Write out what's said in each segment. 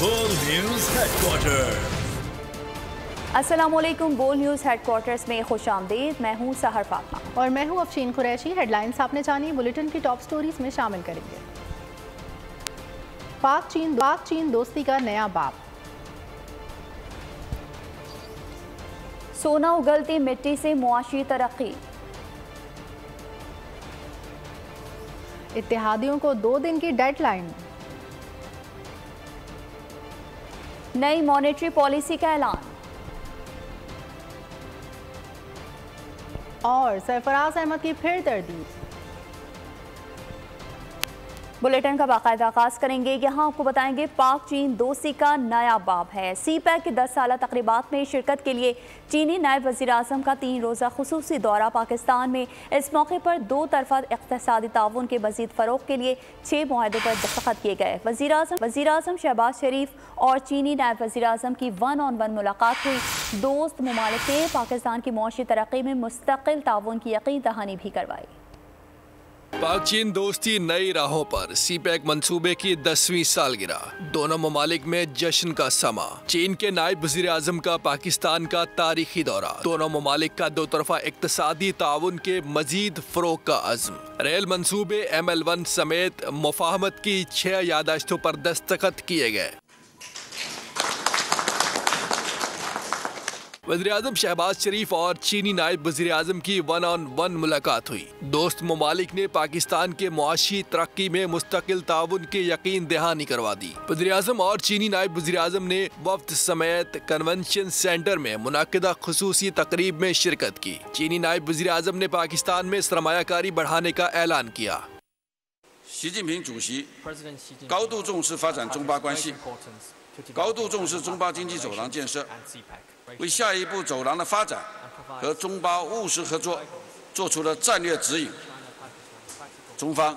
बोल news headquarter. अस्सलामुअलैकुम। बोल न्यूज़ हेडक्वार्टर्स में खुश आमदीद। मैं हूँ सहर फातमा और मैं हूँ अफशीन कुरैशी। हेडलाइंस आपने जानी, बुलेटिन की टॉप स्टोरीज में शामिल करेंगे। पाक चीन दोस्ती का नया बाब। सोना उगलती मिट्टी से मुआशी तरक्की। इत्तेहादियों को 2 दिन की डेडलाइन। नई मॉनेटरी पॉलिसी का ऐलान। और सरफराज अहमद की फिर तरदीद। बुलेटिन का बाकायदा आगाज करेंगे। यहाँ आपको बताएंगे पाक चीन दोस्ती का नया बाब है। CPEC के 10 साला तकरीबात में शिरकत के लिए चीनी नायब वज़ीर आज़म का 3 रोज़ा खुसूसी दौरा पाकिस्तान में। इस मौके पर 2 तरफ़ा इक़्तिसादी ताउन के मज़ीद फ़रोग़ के लिए 6 मुआहदों पर दस्तखत किए गए। वज़ीर आज़म शहबाज शरीफ और चीनी नायब वज़ीर आज़म की 1-on-1 मुलाकात हुई। दोस्त ममालिक ने पाकिस्तान की मुआशी तरक्की में मुस्तक़िल ताउन की यकीन दहानी भी करवाई। पाक चीन दोस्ती नई राहों पर। CPEC मंसूबे की 10वीं सालगिरह। दोनों ममालिक में जश्न का समा। चीन के नायब वज़ीर आज़म का पाकिस्तान का तारीखी दौरा। दोनों ममालिक का 2 तरफ़ा इक़्तिसादी ताउन के मजीद फ़रोग़ का अज़्म। रेल मंसूबे ML1 समेत मुफ़ाहमत की 6 यादाश्तों पर दस्तखत किए गए। वज़ीर-ए-आज़म शहबाज शरीफ और चीनी नायब वज़ीर-ए-आज़म की 1-on-1 मुलाकात हुई। दोस्त ममालिक ने पाकिस्तान के मुआशी तरक्की में मुस्तकिल ताउन की यकीन दहानी करवा दी। वज़ीर-ए-आज़म और चीनी नायब वज़ीर-ए-आज़म ने वफ़द समेत कन्वेंशन सेंटर में मुनाकिदा खुसूसी तकरीब में शिरकत की। चीनी नायब वज़ीर-ए-आज़म ने पाकिस्तान में सरमायाकारी बढ़ाने का ऐलान किया। 习近平主席高度重视发展中巴关系，高度重视中巴经济走廊建设，为下一步走廊的发展和中巴务实合作做出了战略指引。中方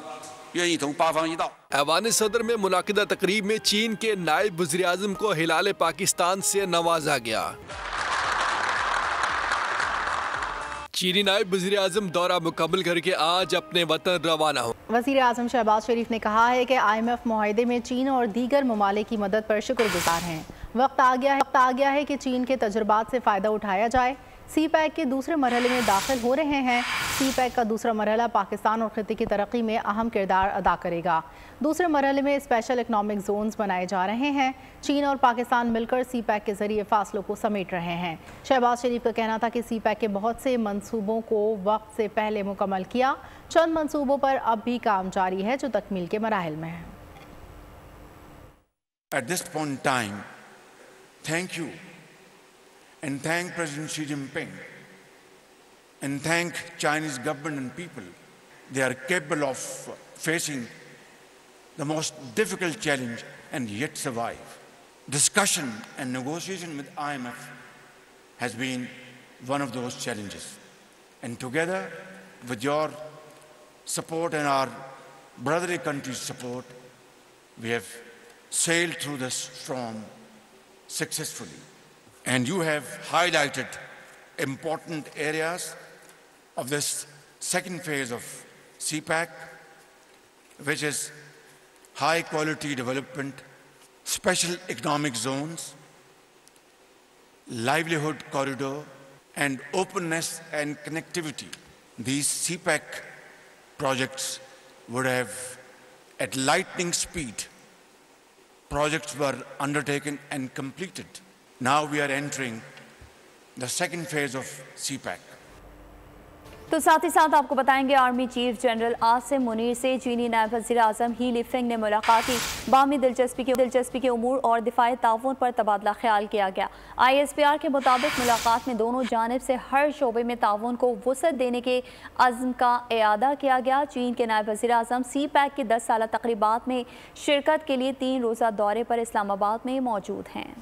愿意同巴方一道。ऐवान सदर में मुनाकिदा तकरीब में चीन के नायब वज़ीर-ए-आज़म को हिलाले पाकिस्तान से नवाजा गया। चीनी नायब वज़ीर-ए-आज़म दौरा मुकम्मल करके आज अपने वतन रवाना हो। वज़ीर आज़म शहबाज शरीफ ने कहा है कि IMF मुआहदे में चीन और दीगर ममालिक की मदद पर शुक्रगुजार हैं। वक्त आ गया है कि चीन के तजुर्बात से फ़ायदा उठाया जाए। CPEC के दूसरे मरहले में दाखिल हो रहे हैं। CPEC का दूसरा मरहला पाकिस्तान और खित्ते की तरक्की में अहम किरदार अदा करेगा। दूसरे मरहले में स्पेशल इकनॉमिक जोन्स बनाए जा रहे हैं। चीन और पाकिस्तान मिलकर CPEC के जरिए फासलों को समेट रहे हैं। शहबाज शरीफ का कहना था कि CPEC के बहुत से मंसूबों को वक्त से पहले मुकम्मल किया। चंद मंसूबों पर अब भी काम जारी है जो तकमील के मराहिल में है। At this point in time, thank you and thank President Xi Jinping and thank Chinese government and people. They are capable of facing the most difficult challenge and yet survive. Discussion and negotiation with IMF has been one of those challenges. And together with your support and our brotherly country's support, we have sailed through this storm successfully. And you have highlighted important areas of this second phase of CPEC, which is high quality development, special economic zones, livelihood corridor, and openness and connectivity. These CPEC projects would have, at lightning speed, projects were undertaken and completed. Now we are entering the second phase of CPEC. तो साथ ही साथ आपको बताएंगे army chief general Asim Munir से चीनी नायब वज़ीर आज़म ही Lifeng ने मुलाकात की। बाहमी दिलचस्पी के उमूर और दिफाई ताउन पर तबादला ख्याल किया गया। ISPR के मुताबिक मुलाकात में दोनों जानिब से हर शोबे में ताउन को वसअत देने के अज़्म का इआदा किया गया। चीन के नायब वज़ीर आज़म CPEC की 10 साला तकरीबात में शिरकत के लिए 3 रोज़ा दौरे पर इस्लामाबाद में मौजूद हैं।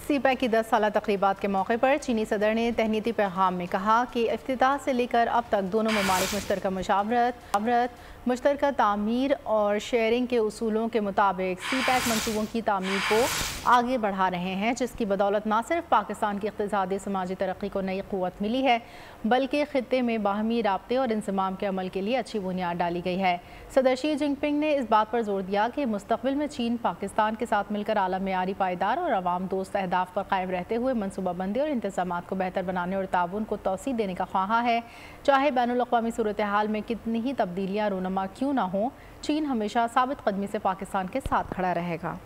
CPEC की 10 साला तकरीबात के मौके पर चीनी सदर ने तहनीती पैगाम में कहा कि इफ्तिताह से लेकर अब तक दोनों ममालिक मुश्तरका मुशावरत, मुश्तरका तामीर और शेयरिंग के उसूलों के मुताबिक CPEC मंसूबों की तामीर को आगे बढ़ा रहे हैं, जिसकी बदौलत न सिर्फ पाकिस्तान की इक़्तिसादी समाजी तरक्की को नई क़ुव्वत मिली है, बल्कि ख़ित्ते में बाहमी राब्ते और इंज़माम के अमल के लिए अच्छी बुनियाद डाली गई है। सदर शी जिनपिंग ने इस बात पर जोर दिया कि मुस्तक़बिल में चीन पाकिस्तान के साथ मिलकर आला मेयारी, पायदार और अवाम दोस्त अहदाफ पर कायम रहते हुए मनसूबाबंदी और इंतज़ामात को बेहतर बनाने और ताउन को तौसीह देने का ख्वाहा है। चाहे बैनुल-अक़वामी सूरत हाल में कितनी ही तब्दीलियाँ रूनमा क्यों ना हों, चीन हमेशा साबित कदमी से पाकिस्तान के साथ खड़ा रहेगा।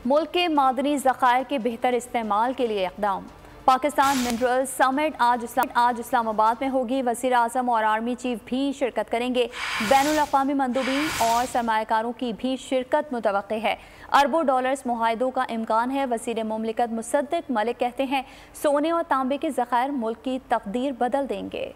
मुल्क के मादनी ज़खायर के बेहतर इस्तेमाल के लिए इक़दाम। पाकिस्तान मिनरल समिट आज इस्लामाबाद में होगी। वज़ीर आज़म और आर्मी चीफ भी शिरकत करेंगे। बैनुल-अक़वामी मंदूबीन और सरमायाकारों की भी शिरकत मुतवक्के है। अरबों डॉलर्स मुआहिदों का इम्कान है। वज़ीर मुमलिकत मुसद्दिक मलिक कहते हैं, सोने और तांबे के ज़खायर मुल्क की तकदीर बदल देंगे।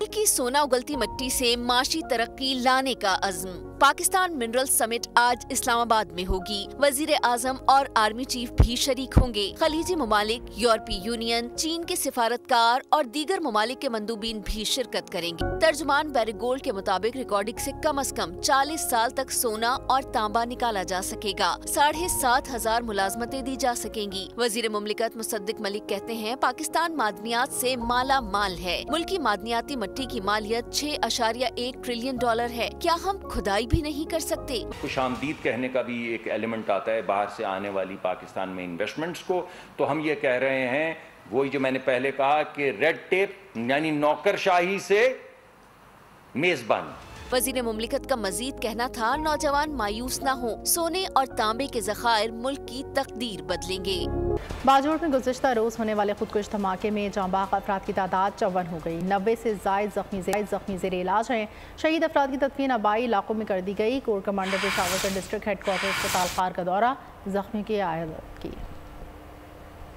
की सोना उगलती मिट्टी से माशी तरक्की लाने का अज़्म। पाकिस्तान मिनरल समिट आज इस्लामाबाद में होगी। वजीर आजम और आर्मी चीफ भी शरीक होंगे। खलीजी ममालिक, यूरोपीय यूनियन, चीन के सिफारतकार और दीगर ममालिक के मंदूबीन भी शिरकत करेंगे। तर्जुमान बैरिगोल्ड के मुताबिक रिकॉर्डिंग से कम अज कम 40 साल तक सोना और तांबा निकाला जा सकेगा। 7,500 मुलाजमतें दी जा सकेंगी। वजीर मुमलिकत मुसद्दिक मलिक कहते हैं, पाकिस्तान मादनियात से माला माल है। मुल्क की मादनियाती मिट्टी की मालियत 6.1 ट्रिलियन डॉलर है। क्या हम खुदाई भी नहीं कर सकते? खुशामदीद कहने का भी एक एलिमेंट आता है बाहर से आने वाली पाकिस्तान में इन्वेस्टमेंट्स को। तो हम ये कह रहे हैं, वही जो मैंने पहले कहा कि रेड टेप यानी नौकरशाही से मेजबानी। वजीर मुमलिकत का मजीद कहना था, नौजवान मायूस न हो, सोने और तांबे के ज़खायर मुल्क की तकदीर बदलेंगे। बाजोड़ में गुज़िश्ता रोज़ होने वाले खुदकुश धमाके में जांबाग अफराद की तादाद 54 हो गई। 90 से ज़ायद जख्मी ज़ेर इलाज हैं। शहीद अफराद की तदफीन आबाई इलाकों में कर दी गई। कोर कमांडर पेशावर का डिस्ट्रिक्ट हेडक्वार्टर अस्पताल खार का दौरा, जख्मी की आयात की।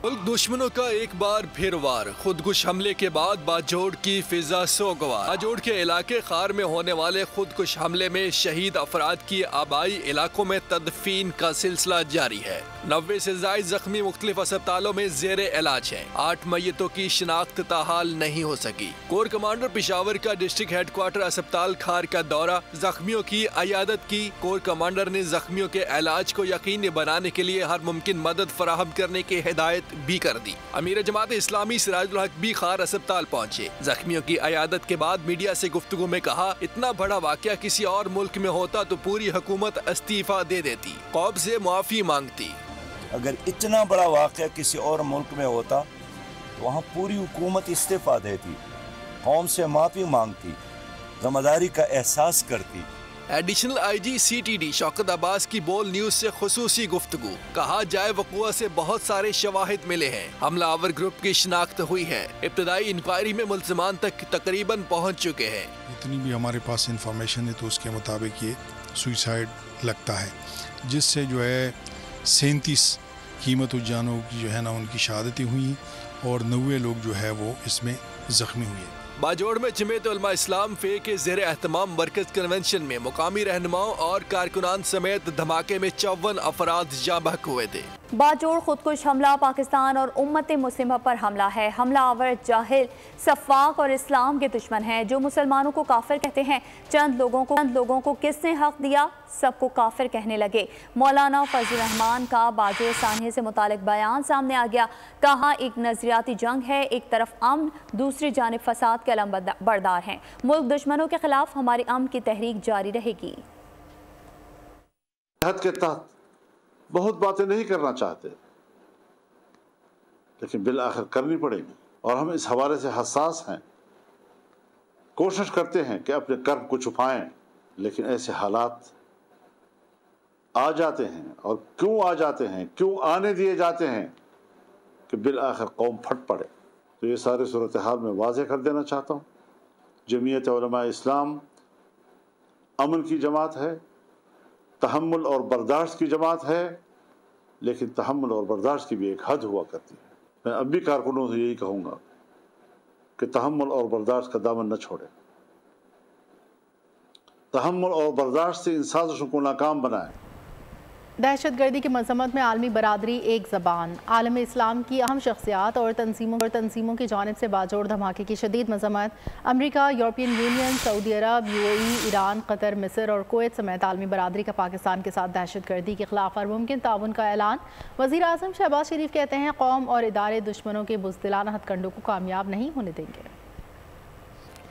मुल्क दुश्मनों का एक बार फिर वार। खुदकुश हमले के बाद बाजोड़ की फिजा सोगवार। बाजोड़ के इलाके खार में होने वाले खुदकुश हमले में शहीद अफराद की आबाई इलाकों में तदफीन का सिलसिला जारी है। 90 से ज्यादा जख्मी मुख्तलिफ अस्पतालों में जेर इलाज है। 8 मैयतों की शिनाख्त ताहाल नहीं हो सकी। कोर कमांडर पेशावर का डिस्ट्रिक्ट हेडक्वार्टर अस्पताल खार का दौरा, जख्मियों की अयादत की। कोर कमांडर ने जख्मियों के इलाज को यकीनी बनाने के लिए हर मुमकिन मदद फराहम करने की हिदायत भी कर दी। अमीर जमात इस्लामी सिराजुल हक भी खार अस्पताल पहुँचे। जख्मियों की अयादत के बाद मीडिया से गुफ्तगू में कहा, इतना बड़ा वाकया किसी और मुल्क में होता तो पूरी हुकूमत इस्तीफा दे देती, कौम से मुआफी मांगती। अगर इतना बड़ा वाक़या किसी और मुल्क में होता तो वहाँ पूरी हुकूमत इस्तीफ़ा देती, कौम से माफ़ी मांगती, ज़िम्मेदारी का एहसास करती। Additional IG CTD Shaukat Abbas की बोल न्यूज़ से खुसूसी गुफ्तगू। कहा जाए वक़ुआ से बहुत सारे शवाहिद मिले हैं। हमलावर ग्रुप की शिनाख्त हुई है। इब्तदाई इंक्वायरी में मुल्ज़िमान तक तकरीबन पहुँच चुके हैं। इतनी भी हमारे पास इंफॉर्मेशन है तो उसके मुताबिक ये सुसाइड लगता है, जिससे जो है 37 कीमत जानों की जो है ना उनकी शहादतें हुई और 90 लोग जो है वो इसमें ज़ख्मी हुए। बाजोड़ में जमीयत उलमा इस्लाम फे के ज़ेर एहतमाम मरकज कन्वेंशन में मुकामी रहनुमाओं और कारकुनान समेत धमाके में 54 अफराद जाँ बहक हुए थे। बाजोड़ खुदकुश हमला पाकिस्तान और उम्मत मुस्लिमा पर हमला है। हमलावर जाहिल, सफ़ाक और इस्लाम के दुश्मन हैं, जो मुसलमानों को काफिर कहते हैं। चंद लोगों को किसने हक दिया, सबको काफिर कहने लगे। मौलाना फजल रहमान का बाजोड़ सानिया से मुतालिक बयान सामने आ गया। कहा, एक नजरियाती जंग है, एक तरफ अमन, दूसरी जानिब फसाद के अलम बरदार हैं। मुल्क दुश्मनों के खिलाफ हमारी अमन की तहरीक जारी रहेगी। बहुत बातें नहीं करना चाहते, लेकिन बिल आखिर करनी पड़ेगी और हम इस हवाले से हसास हैं। कोशिश करते हैं कि अपने कर्म को छुपाएं, लेकिन ऐसे हालात आ जाते हैं। और क्यों आ जाते हैं, क्यों आने दिए जाते हैं कि बिल आखिर कौम फट पड़े। तो ये सारी सूरत हाल में वाज़ेह कर देना चाहता हूँ, जमीयत उलमा इस्लाम अमन की जमात है, तहम्मुल और बर्दाश्त की जमात है, लेकिन तहम्मुल और बर्दाश्त की भी एक हद हुआ करती है। मैं अब भी कारकुनों से यही कहूँगा कि तहम्मुल और बर्दाश्त का दामन न छोड़े। तहम्मुल और बर्दाश्त से इन साजिशों को नाकाम बनाएं। दहशतगर्दी की मजम्मत में आलमी बरादरी एक ज़बान। आलम इस्लाम की अहम शख्सियात और तंजीमों की जानिब से बाजोड़ धमाके की शदीद मजम्मत। अमरीका, यूरोपियन यूनियन, सऊदी अरब, UAE, ईरान, कतर, मिस्र और कुवैत समेत आलमी बरादरी का पाकिस्तान के साथ दहशतगर्दी के खिलाफ हर मुमकिन ताउन का ऐलान। वज़ीर आज़म शहबाज शरीफ कहते हैं, कौम और इदारे दुश्मनों के बुज़दिलाना हथकंडों को कामयाब नहीं होने देंगे।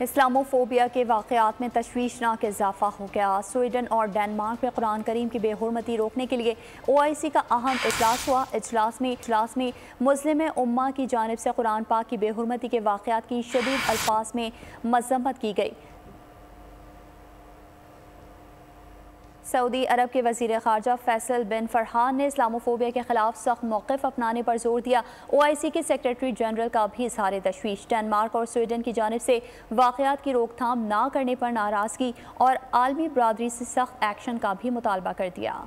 इस्लामोफोबिया के वाक़यात में तशवीशनाक इजाफा हो गया। स्वीडन और डेनमार्क में कुरान करीम की बेहुरमती रोकने के लिए OIC का अहम इजलास हुआ। इजलास में मुस्लिम उम्मा की जानिब से कुरान पाक की बेहुरमती के वाक़यात की शदीद अल्फाज में मज़म्मत की गई। सऊदी अरब के वज़ीर ख़ारजा फैसल बिन फरहान ने इस्लामोफोबिया के खिलाफ सख्त मौक़िफ़ अपनाने पर जोर दिया। OIC के सेक्रेटरी जनरल का भी इज़हार तशवीश। डेनमार्क और स्वीडन की जानिब से वाक़यात की रोकथाम ना करने पर नाराज़गी और आलमी बरादरी से सख्त एक्शन का भी मुतालबा कर दिया।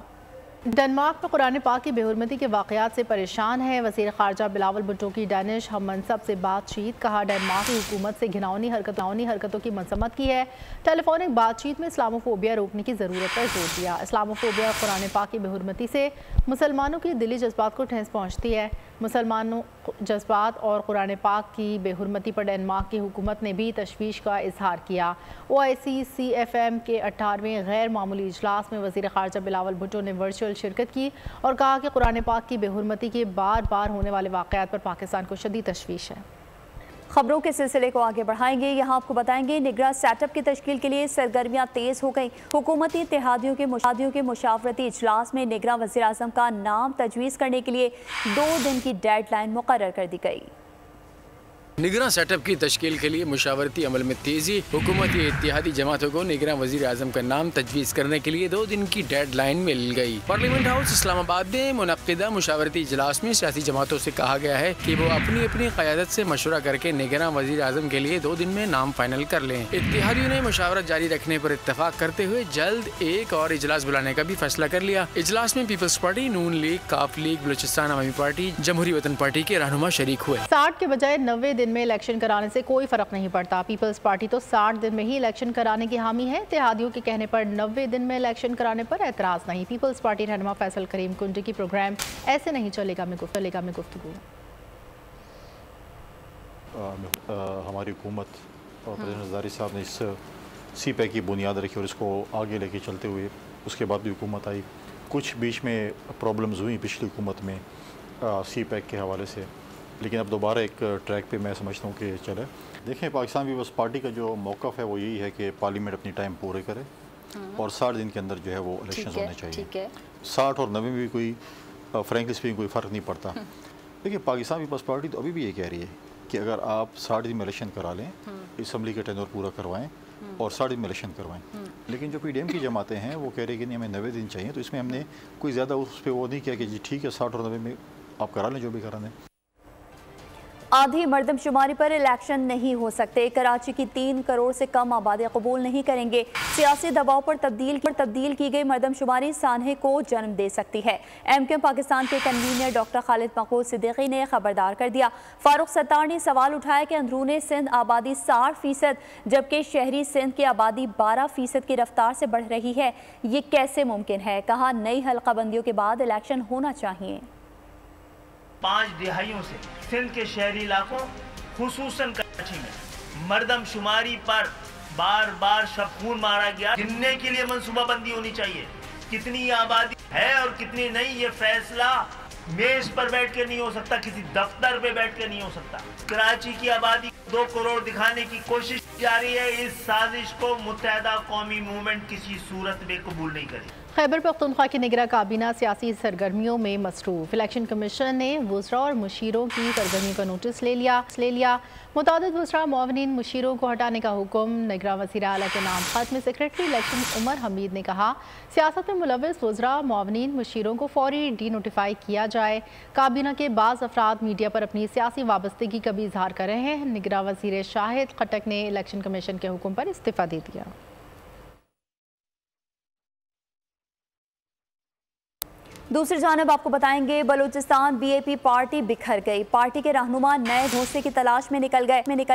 डेनमार्क में कुरान पाक की बेहुरमती के वाक़यात से परेशान है। वज़ीर ख़ारजा बिलावल भुट्टो की डैनिश हम मनसब से बातचीत। कहा, डेनमार्क की हुकूमत से घिनौनी हरकतों की मजम्मत की है। टेलीफोनिक बातचीत में इस्लामोफोबिया रोकने की ज़रूरत पर जोर दिया। इस्लामोफोबिया और कुरान पाक की बेहुरमती से मुसलमानों की दिली जज्बात को ठेस पहुँचती है। मुसलमानों जज्बात और कुरान पाक की बेहुरमती पर डेनमार्क की हुकूमत ने भी तशवीश का इजहार किया। OIC CFM के 18वें गैर मामूली इजलास में वज़ीर ख़ारजा बिलावल भुट्टो ने वर्चुअल शिरकत की और कहा कि कुरान पाक की बेहुरमती के बार बार होने वाले वाक़यात पर पाकिस्तान को शदीद तशवीश है। खबरों के सिलसिले को आगे बढ़ाएंगे। यहाँ आपको बताएंगे, निगरां सेटअप की तश्कील के लिए सरगर्मियाँ तेज़ हो गई। हुकूमती इत्तेहादियों के मुशावरती इजलास में निगरां वज़ीर आज़म का नाम तजवीज़ करने के लिए 2 दिन की डेडलाइन मुकर्रर कर दी गई। निगरां सेटअप की तश्कील के लिए मुशावरती अमल में तेजी। हुकूमती इत्तेहादी जमातों को निगरां वज़ीर आज़म का नाम तजवीज़ करने के लिए 2 दिन की डेडलाइन मिल गई। पार्लियामेंट हाउस इस्लामाबाद में मुनक्किदा मुशावरती इजलास में सियासी जमातों से कहा गया है कि वो अपनी अपनी क़यादत से मशवरा करके निगरां वज़ीर आज़म के लिए 2 दिन में नाम फाइनल कर लें। इत्तेहादियों ने मुशावरत जारी रखने पर इत्तफाक करते हुए जल्द एक और इजलास बुलाने का भी फैसला कर लिया। इजलास में पीपल्स पार्टी, नून लीग, काफ लीग, बलूचिस्तान अवामी पार्टी, जमहूरी वतन पार्टी के रहनुमा शरीक हुए। 60 के बजाय 90 दिन में इलेक्शन कराने से कोई फर्क नहीं पड़ता। पीपल्स पार्टी तो 60 दिन में ही इलेक्शन कराने की हामी है। इत्तेहादियों के कहने पर 90 दिन में इलेक्शन कराने पर एतराज़ नहीं। पीपल्स पार्टी रहनुमा फैसल करीम कुंडी की प्रोग्राम ऐसे नहीं चलेगा में गुफ्तगू। हमारी हुकूमत और प्रेसिडेंट ज़रदारी साहब ने इस CPAC की बुनियाद रखी और इसको आगे लेके चलते हुए उसके बाद भी हुकूमत आई। कुछ बीच में प्रॉब्लम्स हुई पिछली हुकूमत में CPAC के हवाले से, लेकिन अब दोबारा एक ट्रैक पे मैं समझता हूँ कि चले। देखें, पाकिस्तान पीपल्स पार्टी का जो मौक़िफ़ है वो यही है कि पार्लियामेंट अपनी टाइम पूरे करे और 60 दिन के अंदर जो है वो इलेक्शन होने चाहिए। 60 और 90 में भी कोई फ्रैंकली स्पीकिंग कोई फ़र्क नहीं पड़ता। देखिए, पाकिस्तान पीपल्स पार्टी तो अभी भी ये कह रही है कि अगर आप 60 दिन में इलेक्शन करा लें, असम्बली का टेन्योर पूरा करवाएं और 60 दिन में इलेक्शन करवाएं। लेकिन जो PDM की जमातें हैं वो कह रही कि नहीं, हमें 90 दिन चाहिए। तो इसमें हमने कोई ज़्यादा उस पर वो नहीं किया कि जी ठीक है 60 और 90 में आप करा लें जो भी कराने। आधी मरदमशुमारी पर इलेक्शन नहीं हो सकते। कराची की 3 करोड़ से कम आबादी कबूल नहीं करेंगे। सियासी दबाव पर तब्दील की गई मरदमशुमारी सानहे को जन्म दे सकती है। MKM पाकिस्तान के कन्वीनर डॉक्टर खालिद मकबूल सिद्दीकी ने खबरदार कर दिया। फारूक सत्तार ने सवाल उठाया कि अंदरूनी सिंध आबादी 60% जबकि शहरी सिंध की आबादी 12% की रफ्तार से बढ़ रही है। ये कैसे मुमकिन है? कहा, नई हल्काबंदियों के बाद इलेक्शन होना चाहिए। 5 दिहाइयों से सिंध के शहरी इलाकों खुसूसन कराची में मरदमशुमारी पर बार बार शबखून मारा गया। गिनने के लिए मंसूबाबंदी होनी चाहिए, कितनी आबादी है और कितनी नहीं। ये फैसला मेज पर बैठ के नहीं हो सकता, किसी दफ्तर पे बैठ के नहीं हो सकता। कराची की आबादी 2 करोड़ दिखाने की कोशिश जारी है। इस साजिश को मुत्तहदा कौमी मूवमेंट किसी सूरत में कबूल नहीं करेगी। खैबर पख्तूनख्वा की निगरां काबीना सियासी सरगर्मियों में मसरूफ। इलेक्शन कमीशन ने वज़रा और मुशीरों की सरगर्मियों का नोटिस ले लिया। मुतादिद वज़रा मुआवनीन मुशीरों को हटाने का हुक्म। निगरां वज़ीर आला के नाम खत में सेक्रेटरी इलेक्शन उमर हमीद ने कहा, सियासत में मुलव्वस वज़रा मुआवनीन मुशीरों को फौरी डी नोटिफाई किया जाए। काबीना के बाज़ अफराद मीडिया पर अपनी सियासी वाबस्तगी का भी इजहार कर रहे हैं। निगरां वज़ीर शाहिद खटक ने इलेक्शन कमीशन के हुक्म पर इस्तीफ़ा दे दिया। दूसरी जानब आपको बताएंगे, बलूचिस्तान BAP पार्टी बिखर गई। पार्टी के रहनुमा नए घोंसले की तलाश में निकल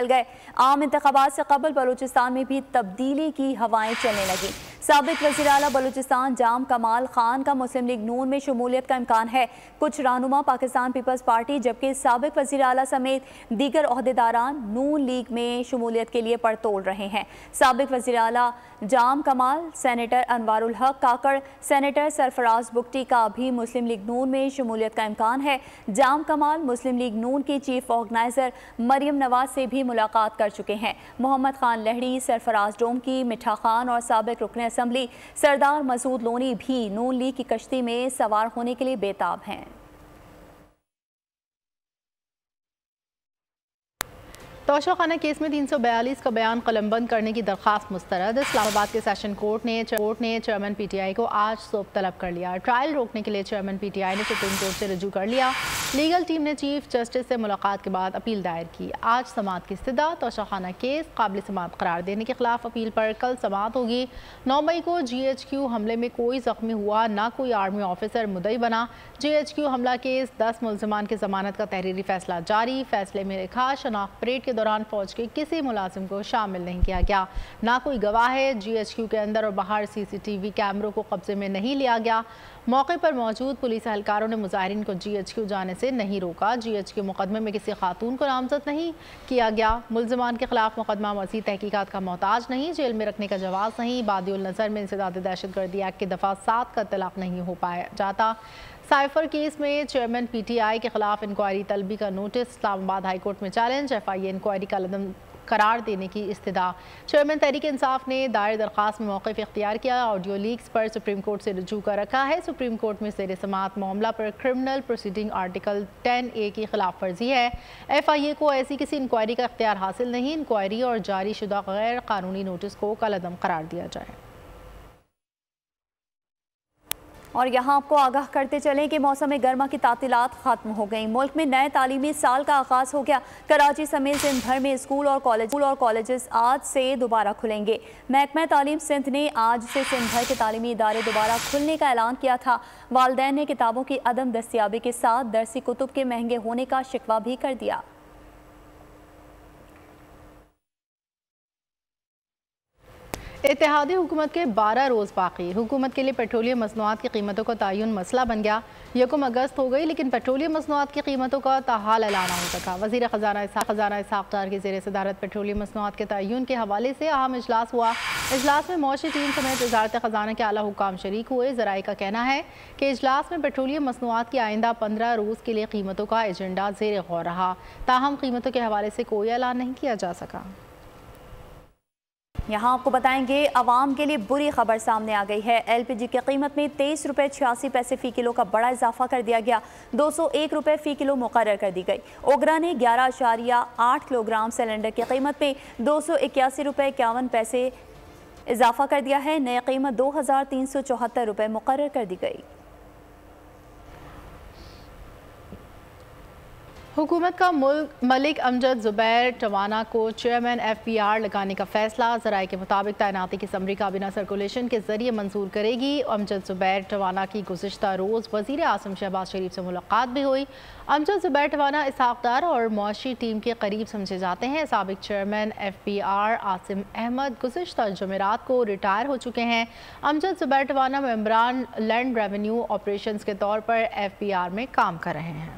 गए। आम इंतखाबात से कबल बलूचिस्तान में भी तब्दीली की हवाएं चलने लगी। साबिक वज़ीर आला बलूचिस्तान जाम कमाल खान का मुस्लिम लीग नून में शमूलियत का इम्कान है। कुछ रहनुमा पाकिस्तान पीपल्स पार्टी जबकि साबिक वज़ीर आला समेत दीगर ओहदेदारान नून लीग में शमूलियत के लिए पड़तोल रहे हैं। साबिक वज़ीर आला जाम कमाल, सेनेटर अनवारुल हक काकड़, सेनेटर सरफराज बुगटी का भी मुस्लिम लीग नून में शमूलियत का इम्कान है। जाम कमाल मुस्लिम लीग नून की चीफ ऑर्गेनाइजर मरियम नवाज से भी मुलाकात कर चुके हैं। मोहम्मद खान लहड़ी, सरफराज डोमकी, मिठा खान और साबिक रुकन असम्बली सरदार मसूद लोनी भी नून लीग की कश्ती में सवार होने के लिए बेताब हैं। तोशाखाना केस में 342 का बयान कलमबंद करने की दरख्वास्त मुस्तरद। इस्लामाबाद के सेशन कोर्ट ने चेयरमैन पीटीआई को आज सुबह तलब कर लिया। ट्रायल रोकने के लिए चेयरमैन पीटीआई ने सुप्रीम कोर्ट से रजू कर लिया। लीगल टीम ने चीफ जस्टिस से मुलाकात के बाद अपील दायर की। आज समाअत की इस्तदा। तोशाखाना केस काबिल समाअत करार देने के खिलाफ अपील पर कल समाअत होगी। 9 मई को GHQ हमले में कोई जख्मी हुआ, ना कोई आर्मी ऑफिसर मुद्दई बना। GHQ हमला केस 10 मुल्ज़िमान की जमानत का तहरीरी फैसला जारी। फैसले में लिखा, शनाख्त परेड के दौरान फौज के किसी मुलाजिम को शामिल नहीं किया गया, ना कोई गवाह है। GHQ के अंदर और बाहर CCTV कैमरों को कब्जे में नहीं लिया गया। मौके पर मौजूद पुलिस एहलकारों ने मुजाहिरीन को GHQ जाने से नहीं रोका। GHQ मुकदमे में किसी खातून को नामजद नहीं किया गया। मुल्ज़िमान के खिलाफ मुकदमा मज़ीद तहकीकात का मोहताज नहीं, जेल में रखने का जवाज़ नहीं। बादिउल नज़र में इंसदाद दहशतगर्दी एक्ट की दफ़ा 7 का तलाक नहीं हो पाया जाता। साइफर केस में चेयरमैन PTI के खिलाफ इंक्वायरी तलबी का नोटिस। इस्लामाबाद हाई कोर्ट में चैलेंज। FIA इंक्वायरी का लदम करार देने की इस्तदा। चेयरमैन तहरीक इंसाफ ने दायर दरख्वास्त में मौक़िफ़ इख्तियार किया। ऑडियो लीक्स पर सुप्रीम कोर्ट से रजू कर रखा है। सुप्रीम कोर्ट में ज़ेर समाअत मामला पर क्रिमिनल प्रोसीडिंग आर्टिकल 10A की खिलाफ वर्जी है। FIA को ऐसी किसी इंक्वायरी का इख्तियार हासिल नहीं। इंक्वायरी और जारी शुदा गैर कानूनी नोटिस को कलअदम करार दिया जाए। और यहाँ आपको आगाह करते चलें कि मौसम गर्मा की तातीलात ख़त्म हो गई। मुल्क में नए तालीमी साल का आगाज़ हो गया। कराची समेत सिंध भर में स्कूल और कॉलेजेस आज से दोबारा खुलेंगे। महकमा तालीम सिंध ने आज से सिंध भर के तालीमी इदारे दोबारा खुलने का ऐलान किया था। वालिदैन ने किताबों की अदम दस्तियाबी के साथ दरसी कुतुब के महंगे होने का शिकवा भी कर दिया। इत्तेहादी हुकूमत के 12 रोज़ बाकी। हुकूमत के लिए पेट्रोलियम मसनूआत की कीमतों का तयन मसला बन गया। 1 अगस्त हो गई लेकिन पेट्रोलियम मसनूआत की कीमतों का ताहाल ऐलान हो सका। वज़ीर ख़जाना इसहाक़ डार की ज़ेर सदारत पेट्रोलियम मसनूआत के तयन के हवाले से अहम इजलास हुआ। इजलास में मौशी टीम समेत वज़ारत ख़जाना के आला हुकाम शरीक हुए। ज़राए का कहना है कि इजलास में पेट्रोलियम मसनूआत की आइंदा 15 रोज़ के लिए कीमतों का एजेंडा ज़ेर गौर रहा। ताहम कीमतों के हवाले से कोई ऐलान नहीं किया जा सका। यहाँ आपको बताएंगे अवाम के लिए बुरी खबर सामने आ गई है। LPG की कीमत में 23 रुपये 86 पैसे फ़ी किलो का बड़ा इजाफा कर दिया गया। 201 रुपये फ़ी किलो मुकर्रर कर दी गई। ओगरा ने 11.8 किलोग्राम सिलेंडर की कीमत में 281 रुपये 51 पैसे इजाफा कर दिया है। नई कीमत 2374 रुपये मुकर्रर कर दी गई। हुकूमत का मलिक अमजद ज़ुबैर टवाना को चेयरमैन FBR लगाने का फैसला। ज़राए के मुताबिक तैनाती की समरी काबीना सर्कुलेशन के जरिए मंजूर करेगी। अमजद ज़ुबैर टवाना की गुज़िश्ता रोज़ वज़ीर आज़म शहबाज शरीफ से मुलाकात भी हुई। अमजद ज़ुबैर टवाना इसहाक़ डार और मुआशी टीम के करीब समझे जाते हैं। साबिक चेयरमैन FBR आसिम अहमद गुज़िश्ता जुमेरात को रिटायर हो चुके हैं। अमजद ज़ुबैर टवाना मेंबरान लैंड रेवेन्यू ऑपरेशंस के तौर पर FBR में काम कर रहे हैं।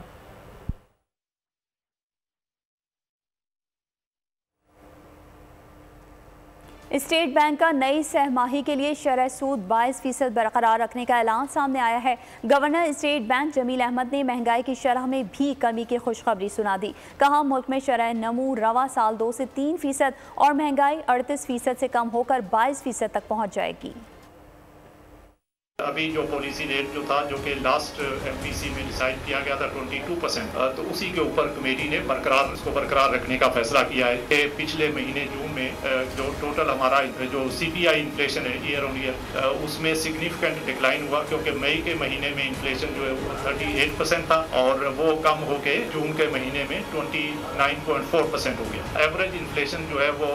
स्टेट बैंक का नई सहमाही के लिए शरह सूद 22% बरकरार रखने का ऐलान सामने आया है। Governor state bank Jamil Ahmed ने महंगाई की शरह में भी कमी की खुशखबरी सुना दी। कहा मुल्क में शरह नमू रवा साल 2 से 3% और महंगाई 38% से कम होकर 22% तक पहुँच जाएगी। अभी जो पॉलिसी रेट जो था जो कि लास्ट MPC में डिसाइड किया गया था 22%, तो उसी के ऊपर कमेटी ने उसको बरकरार रखने का फैसला किया है कि पिछले महीने जून में जो टोटल हमारा जो CPI इन्फ्लेशन है ईयर ऑन ईयर उसमें सिग्निफिकेंट डिक्लाइन हुआ, क्योंकि मई के महीने में इन्फ्लेशन जो है वो 38% था और वो कम होके जून के महीने में 29.4% हो गया। एवरेज इन्फ्लेशन जो है वो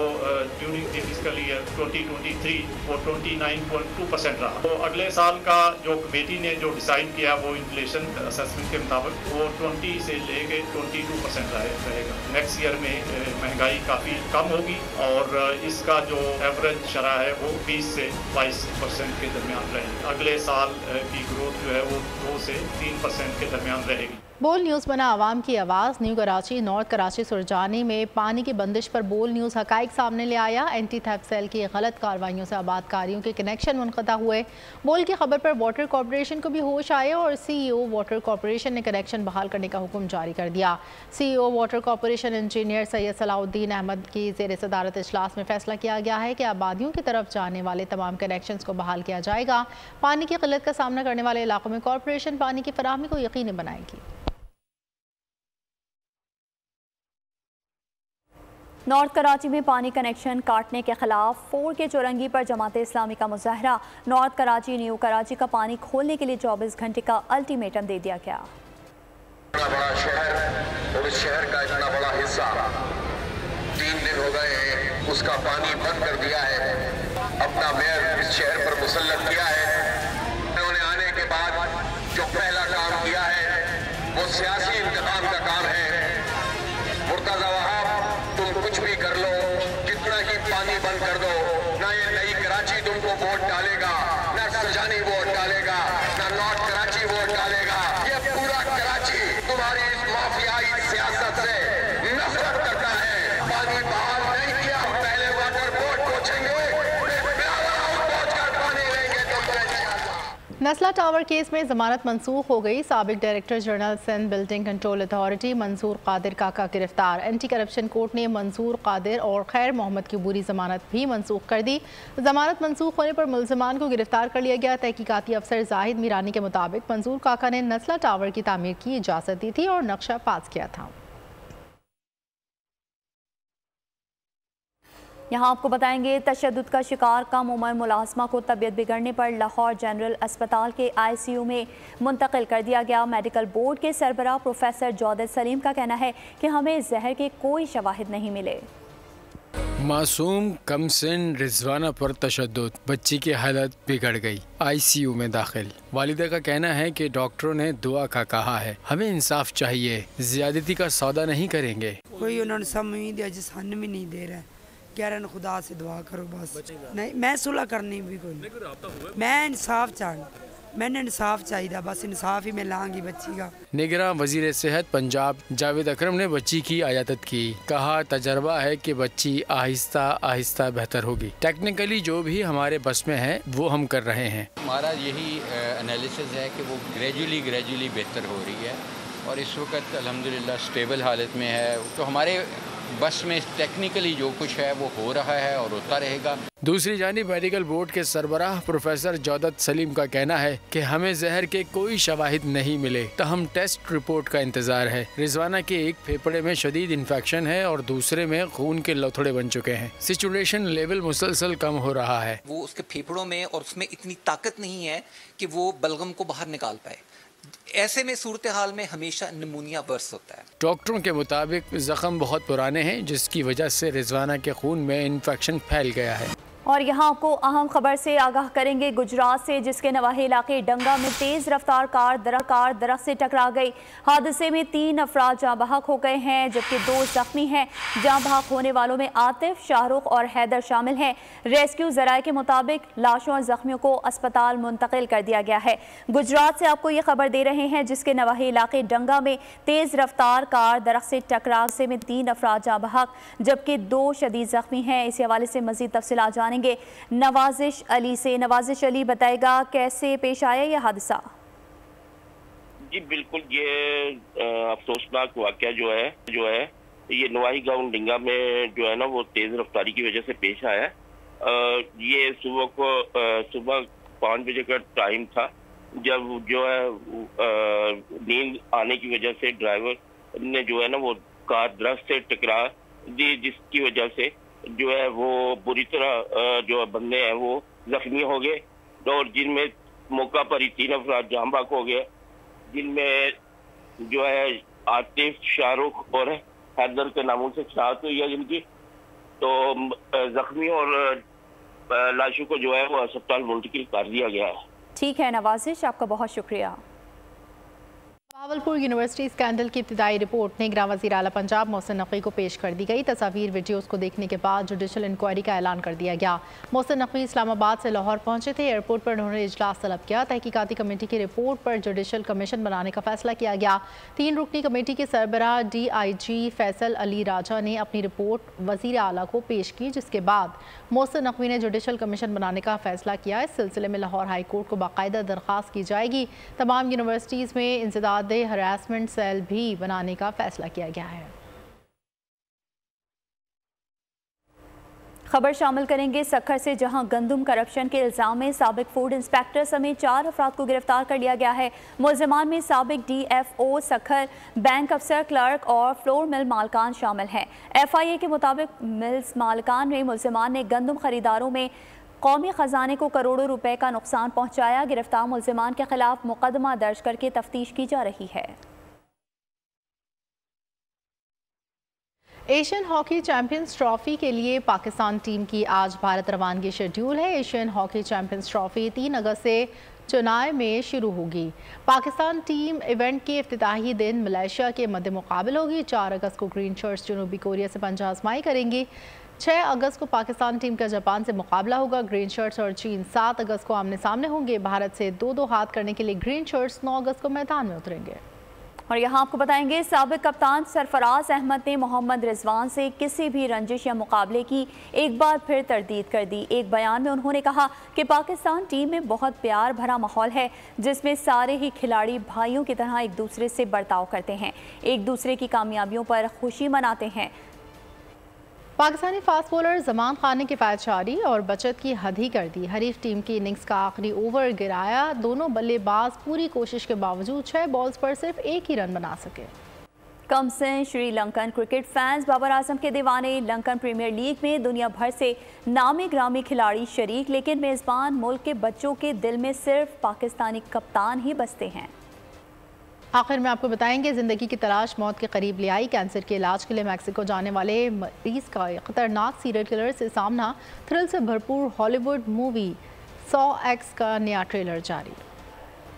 ड्यूरिंग द फिस्कल ईयर 2023 वो 29.2% रहा। तो अगले साल साल का जो कमेटी ने जो डिसाइड किया वो इन्फ्लेशन असेसमेंट के मुताबिक वो 20 से लेके 22% रहेगा। नेक्स्ट ईयर में महंगाई काफ़ी कम होगी और इसका जो एवरेज शरह है वो 20 से 22% के दरमियान रहेगी। अगले साल की ग्रोथ जो है वो 2 से 3% के दरमियान रहेगी। बोल न्यूज़ बना आवाम की आवाज़। न्यू कराची नॉर्थ कराची सुरजानी में पानी की बंदिश पर बोल न्यूज़ हकाइक सामने ले आया। एंटी थेफ्ट सेल की गलत कार्रवाइयों से आबादकारियों के कनेक्शन मुनक़ता हुए। बोल की खबर पर वाटर कॉरपोरेशन को भी होश आए और CEO वाटर कॉरपोरेशन ने कनेक्शन बहाल करने का हुक्म जारी कर दिया। CEO water corporation engineer Syed Salahuddin Ahmed की ज़ेर सदारत इजलास में फैसला किया गया है कि आबादियों की तरफ जाने वाले तमाम कनेक्शन को बहाल किया जाएगा। पानी की किल्लत का सामना करने वाले इलाकों में कॉरपोरेशन पानी की फराहमी को यकीनी बनाएगी। नॉर्थ कराची में पानी कनेक्शन काटने के खिलाफ 4 के चौरंगी पर जमात इस्लामी का मुजाहरा। नॉर्थ कराची न्यू कराची का पानी खोलने के लिए 24 घंटे का अल्टीमेटम दे दिया गया। इतना बड़ा शहर और इस शहर का इतना बड़ा हिस्सा 3 दिन हो गए हैं, उसका पानी बंद कर दिया है। अपना मेयर इस शहर पर मुसल्लत किया है। उन्होंने आने के बाद जो पहला काम किया है वो सियासी इंतकाम का काम है। मुर्तजा तुम कुछ भी कर लो, कितना ही पानी बंद कर दो, ना ये नई कराची तुमको वोट डालेगा, ना सजानी वोट डालेगा, ना नॉर्थ कराची वोट डालेगा। ये पूरा कराची तुम्हारी इस माफियाई सियासत से नफरत करता है। पानी बहाल नहीं किया, पहले वाटर बोर्ड पहुंचेंगे, पानी लेंगे नस्ला टावर केस में जमानत मनसूख हो गई। साबिक director general Sindh building control authority Mansoor Qadir Kaka गिरफ्तार। एंटी करप्शन कोर्ट ने मंसूर कादिर और खैर मोहम्मद की बुरी जमानत भी मनसूख कर दी। जमानत मनसूख होने पर मुलजमान को गिरफ्तार कर लिया गया। तहकीकाती अफसर जाहिद मीरानी के मुताबिक मंसूर काका ने नस्ला टावर की तामीर की इजाज़त दी थी और नक्शा पास किया था। यहाँ आपको बताएंगे तशद्दुद का शिकार कम उम्र मुलाजमा को तबीयत बिगड़ने पर लाहौर जनरल अस्पताल के ICU में मुंतकिल कर दिया गया। मेडिकल बोर्ड के सरबराह प्रोफेसर जौदत सलीम का कहना है कि हमें जहर के कोई शवाहिद नहीं मिले। मासूम कमसिन रिजवाना पर तशद्दुद, बच्ची की हालत बिगड़ गई, ICU में दाखिल। वालिदा का कहना है कि डॉक्टरों ने दुआ का कहा है, हमें इंसाफ चाहिए, ज्यादती का सौदा नहीं करेंगे। कोई उन्होंने समझ दिया जिस भी नहीं दे रहा है, कह रहे खुदा से दुआ करो बस। नहीं मैं सुलह करनी भी कोई, मैं इंसाफ मैंने इंसाफ चाहिए, बस इंसाफ ही मैं लाऊंगी बच्ची का। निगरां वजीर सेहत पंजाब जावेद अकरम ने बच्ची की आयादत की। कहा तजर्बा है कि बच्ची आहिस्ता आहिस्ता बेहतर होगी। टेक्निकली जो भी हमारे बस में है वो हम कर रहे हैं। हमारा यही एनालिसिस है कि वो ग्रेजुअली बेहतर हो रही है और इस वक्त अल्हम्दुलिल्लाह स्टेबल हालत में है। तो हमारे बस में टेक्निकली जो कुछ है वो हो रहा है और होता रहेगा। दूसरी जानिब मेडिकल बोर्ड के सरबराह प्रोफेसर जौदत सलीम का कहना है कि हमें जहर के कोई शवाहिद नहीं मिले, तहम टेस्ट रिपोर्ट का इंतजार है। रिजवाना के एक फेफड़े में शदीद इन्फेक्शन है और दूसरे में खून के लथड़े बन चुके हैं। सिचुएशन लेवल मुसलसल कम हो रहा है। वो उसके फेफड़ों में और उसमें इतनी ताकत नहीं है कि वो बलगम को बाहर निकाल पाए। ऐसे में सूरत हाल में हमेशा निमोनिया वर्स होता है। डॉक्टरों के मुताबिक जख्म बहुत पुराने हैं जिसकी वजह से रिजवाना के खून में इन्फेक्शन फैल गया है। और यहाँ आपको अहम खबर से आगाह करेंगे गुजरात से, जिसके नवाही इलाके डंगा में तेज़ रफ्तार कार दरख्त से टकरा गई। हादसे में 3 अफराद जाँ बहक हो गए हैं जबकि 2 जख्मी हैं। जाँ बहक होने वालों में आतिफ, शाहरुख और हैदर शामिल हैं। रेस्क्यू जराये के मुताबिक लाशों और जख्मियों को अस्पताल मुंतकिल कर दिया गया है। गुजरात से आपको ये खबर दे रहे हैं जिसके नवाही इलाके डंगा में तेज़ रफ्तार कार दरख्त से टकरा से में 3 अफराद जाँ बहक जबकि 2 शदीद जख्मी हैं। इस हवाले से मजीद तफसीलात जानेंगे नवाजिश अली से। नवाजिश अली बताएगा कैसे पेश आया यह हादसा। जी बिल्कुल, ये अफसोसनाक वाकया जो है ये नवाही गांव डिंगा में जो है ना वो तेज रफ्तारी की वजह से पेश आया। ये सुबह 5 बजे का टाइम था जब जो है नींद आने की वजह से ड्राइवर ने जो है ना वो कार दरख्त से टकरा दी, जिसकी वजह से जो है वो बुरी तरह जो बंदे हैं वो जख्मी हो गए और जिनमें मौका पर ही 3 अफराद जाँ बहक हो गए, जिनमें जो है आतिफ, शाहरुख और हैदर के नामों से शहादत हुई है जिनकी। तो जख्मी और लाशों को जो है वो अस्पताल मुंतकिल कर दिया गया है। ठीक है नवाजिश, आपका बहुत शुक्रिया। भावलपुर यूनिवर्सिटी स्कैंडल की इब्तिदाई रिपोर्ट निगरान वज़ीर आला पंजाब मोहसिन नकवी को पेश कर दी गई। तस्वीर वीडियोज़ को देखने के बाद जुडिशल इंक्वायरी का ऐलान कर दिया गया। मोहसिन नकवी इस्लामाबाद से लाहौर पहुंचे थे। एयरपोर्ट पर उन्होंने इजलास तलब किया। तहकीकाती कमेटी की रिपोर्ट पर जुडिशल कमीशन बनाने का फैसला किया गया। 3 रुकनी कमेटी के सरबराह DIG फैसल अली राजा ने अपनी रिपोर्ट वज़ीर आला को पेश की, जिसके बाद मोहसिन नकवी ने जुडिशल कमीशन बनाने का फैसला किया। इस सिलसिले में लाहौर हाई कोर्ट को बाकायदा दरख्वास्त की जाएगी। तमाम यूनिवर्सिटीज़ में इंसदाद हरासमेंट सेल भी बनाने का फैसला किया गया है। खबर शामिल करेंगे सक्खर से, जहां गंदम करप्शन के इल्जाम में साबिक फूड इंस्पेक्टर समेत 4 अफराद को गिरफ्तार कर लिया गया है। मुलजमान में साबिक DFO सक्खर, बैंक अफसर, क्लर्क और फ्लोर मिल मालकान शामिल हैं। FIA के मुताबिक मिल्स मालकान में मुलजमान ने गंदम खरीदारों में कौमी खजाने को करोड़ों रुपए का नुकसान पहुंचाया। गिरफ्तार मुलजिमान के खिलाफ मुकदमा दर्ज करके तफ्तीश की जा रही है। एशियन हॉकी चैंपियंस ट्रॉफी के लिए पाकिस्तान टीम की आज भारत रवानगी शेड्यूल है। एशियन हॉकी चैंपियंस ट्रॉफी 3 अगस्त से चेन्नई में शुरू होगी। पाकिस्तान टीम इवेंट के इफ्तिताही दिन मलेशिया के मद्दे मुकाबिल होगी। 4 अगस्त को ग्रीन शर्ट्स जनूबी कोरिया से पंजा आजमाई करेंगी। 6 अगस्त को पाकिस्तान टीम का जापान से मुकाबला होगा। ग्रीन शर्ट्स और चीन 7 अगस्त को आमने सामने होंगे। भारत से 2-2 हाथ करने के लिए ग्रीन शर्ट्स 9 अगस्त को मैदान में उतरेंगे। और यहाँ आपको बताएंगे साबिक कप्तान सरफराज अहमद ने मोहम्मद रिजवान से किसी भी रंजिश या मुकाबले की एक बार फिर तरदीद कर दी। एक बयान में उन्होंने कहा कि पाकिस्तान टीम में बहुत प्यार भरा माहौल है, जिसमें सारे ही खिलाड़ी भाइयों की तरह एक दूसरे से बर्ताव करते हैं, एक दूसरे की कामयाबियों पर खुशी मनाते हैं। पाकिस्तानी फास्ट बॉलर जमान खान ने किफायत जारी और बचत की हद ही कर दी। हरीफ टीम की इनिंग्स का आखिरी ओवर गिराया। दोनों बल्लेबाज पूरी कोशिश के बावजूद 6 बॉल्स पर सिर्फ 1 ही रन बना सके। कम से श्रीलंकन क्रिकेट फैंस बाबर आजम के दीवाने। लंकन प्रीमियर लीग में दुनिया भर से नामी ग्रामी खिलाड़ी शरीक, लेकिन मेज़बान मुल्क के बच्चों के दिल में सिर्फ पाकिस्तानी कप्तान ही बसते हैं। आखिर में आपको बताएंगे ज़िंदगी की तलाश मौत के करीब ले आई। कैंसर के इलाज के लिए मैक्सिको जाने वाले मरीज का खतरनाक सीरियल किलर से सामना। थ्रिल से भरपूर हॉलीवुड मूवी 100X का नया ट्रेलर जारी।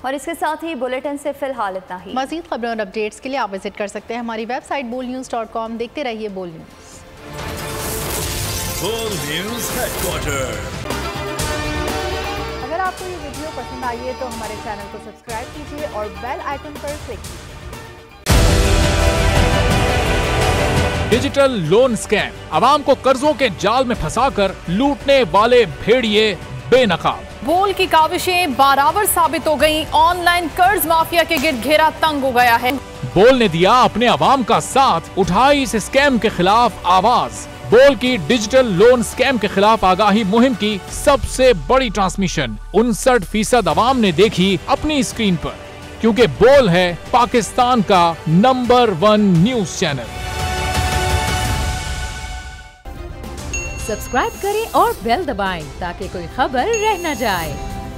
और इसके साथ ही बुलेटिन से फिलहाल इतना ही। मज़ीद खबरों और अपडेट्स के लिए आप विजिट कर सकते हैं हमारी वेबसाइट bolnews.com। देखते रहिए बोल न्यूज़ हेडक्वार्टर। अगर आपको ये वीडियो पसंद आई है तो हमारे चैनल को सब्सक्राइब कीजिए और बेल आइकन पर क्लिक कीजिए। डिजिटल लोन स्कैम, आवाम को कर्जों के जाल में फंसाकर लूटने वाले भेड़िए बेनकाब। बोल की काविशें बारावर साबित हो गई। ऑनलाइन कर्ज माफिया के गिर्द घेरा तंग हो गया है। बोल ने दिया अपने आवाम का साथ, उठाई इस स्कैम के खिलाफ आवाज। बोल की डिजिटल लोन स्कैम के खिलाफ आगाही मुहिम की सबसे बड़ी ट्रांसमिशन 59% आवाम ने देखी अपनी स्क्रीन पर, क्योंकि बोल है पाकिस्तान का नंबर 1 न्यूज चैनल। सब्सक्राइब करें और बेल दबाएं ताकि कोई खबर रह न जाए।